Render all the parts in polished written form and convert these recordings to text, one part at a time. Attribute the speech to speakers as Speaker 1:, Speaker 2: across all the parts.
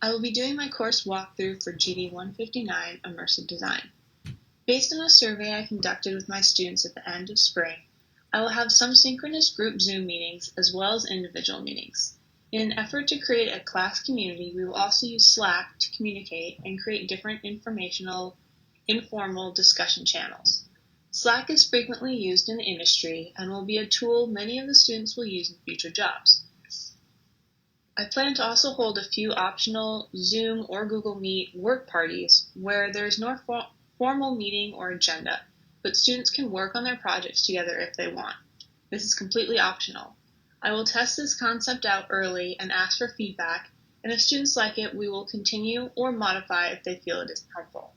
Speaker 1: I will be doing my course walkthrough for GD 159 Immersive Design. Based on a survey I conducted with my students at the end of spring, I will have some synchronous group Zoom meetings as well as individual meetings. In an effort to create a class community, we will also use Slack to communicate and create different informal discussion channels. Slack is frequently used in the industry and will be a tool many of the students will use in future jobs. I plan to also hold a few optional Zoom or Google Meet work parties where there is no formal meeting or agenda, but students can work on their projects together if they want. This is completely optional. I will test this concept out early and ask for feedback, and if students like it, we will continue or modify if they feel it is helpful.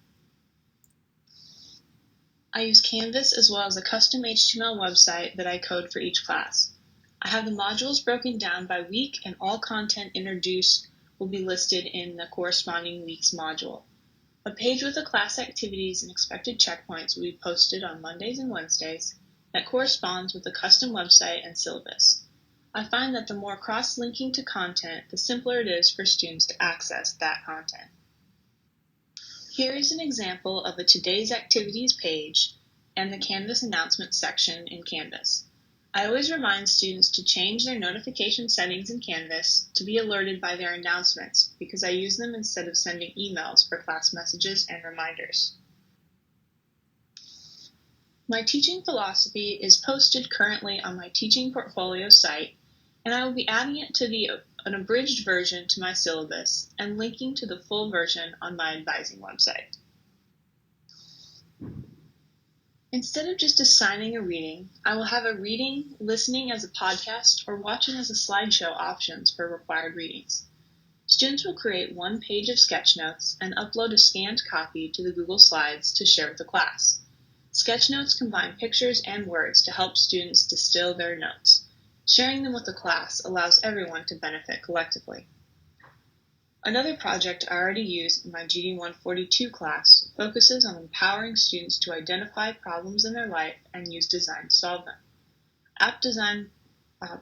Speaker 1: I use Canvas as well as a custom HTML website that I code for each class. I have the modules broken down by week, and all content introduced will be listed in the corresponding week's module. A page with the class activities and expected checkpoints will be posted on Mondays and Wednesdays that corresponds with the custom website and syllabus. I find that the more cross-linking to content, the simpler it is for students to access that content. Here is an example of a Today's Activities page and the Canvas announcements section in Canvas. I always remind students to change their notification settings in Canvas to be alerted by their announcements because I use them instead of sending emails for class messages and reminders. My teaching philosophy is posted currently on my teaching portfolio site, and I will be adding it to an abridged version to my syllabus and linking to the full version on my advising website. Instead of just assigning a reading, I will have a reading, listening as a podcast, or watching as a slideshow options for required readings. Students will create one page of sketch notes and upload a scanned copy to the Google Slides to share with the class. Sketch notes combine pictures and words to help students distill their notes. Sharing them with the class allows everyone to benefit collectively. Another project I already use in my GD 142 class focuses on empowering students to identify problems in their life and use design to solve them. App design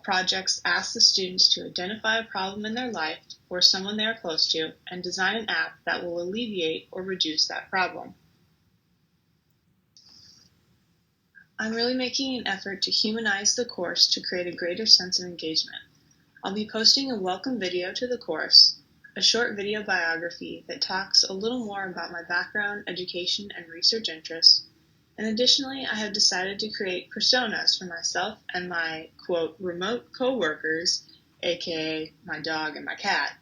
Speaker 1: projects ask the students to identify a problem in their life or someone they are close to and design an app that will alleviate or reduce that problem. I'm really making an effort to humanize the course to create a greater sense of engagement. I'll be posting a welcome video to the course, a short video biography that talks a little more about my background, education, and research interests, and additionally, I have decided to create personas for myself and my, quote, remote co-workers, aka my dog and my cat.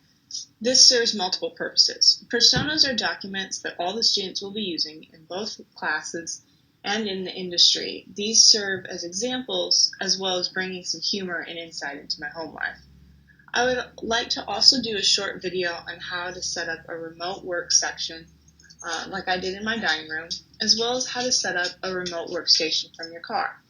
Speaker 1: This serves multiple purposes. Personas are documents that all the students will be using in both classes and in the industry. These serve as examples as well as bringing some humor and insight into my home life. I would like to also do a short video on how to set up a remote work section like I did in my dining room, as well as how to set up a remote workstation from your car.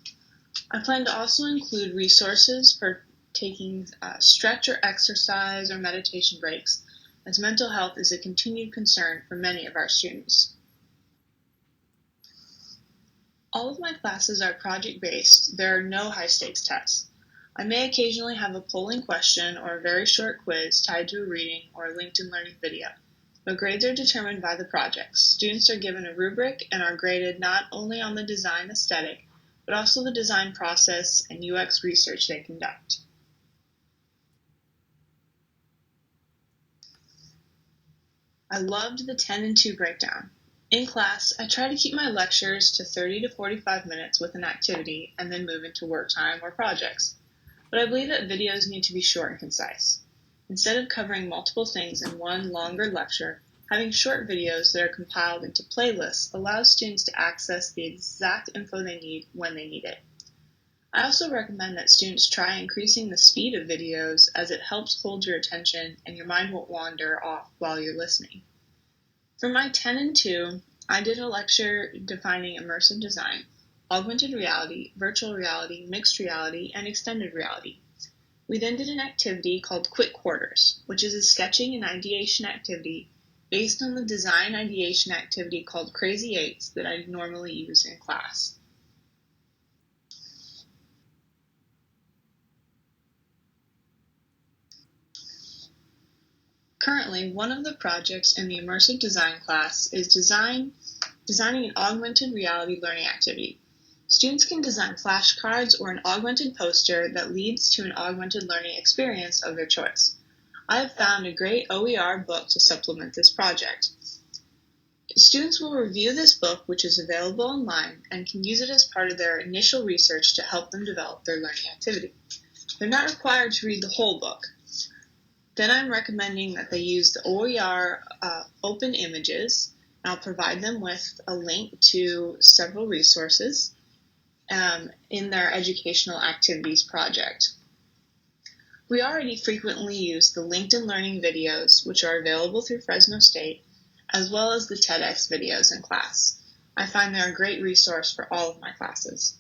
Speaker 1: I plan to also include resources for taking stretch or exercise or meditation breaks, as mental health is a continued concern for many of our students. All of my classes are project-based. There are no high-stakes tests. I may occasionally have a polling question or a very short quiz tied to a reading or a LinkedIn Learning video, but grades are determined by the projects. Students are given a rubric and are graded not only on the design aesthetic, but also the design process and UX research they conduct. I loved the 10 and 2 breakdown. In class, I try to keep my lectures to 30 to 45 minutes with an activity and then move into work time or projects. But I believe that videos need to be short and concise. Instead of covering multiple things in one longer lecture, having short videos that are compiled into playlists allows students to access the exact info they need when they need it. I also recommend that students try increasing the speed of videos as it helps hold your attention and your mind won't wander off while you're listening. For my 10 and 2, I did a lecture defining immersive design, augmented reality, virtual reality, mixed reality, and extended reality. We then did an activity called Quick Quarters, which is a sketching and ideation activity based on the design ideation activity called Crazy Eights that I normally use in class. Currently, one of the projects in the Immersive Design class is designing an augmented reality learning activity. Students can design flashcards or an augmented poster that leads to an augmented learning experience of their choice. I have found a great OER book to supplement this project. Students will review this book, which is available online, and can use it as part of their initial research to help them develop their learning activity. They're not required to read the whole book. Then I'm recommending that they use the OER open images. I'll provide them with a link to several resources in their educational activities project. We already frequently use the LinkedIn Learning videos, which are available through Fresno State, as well as the TEDx videos in class. I find they're a great resource for all of my classes.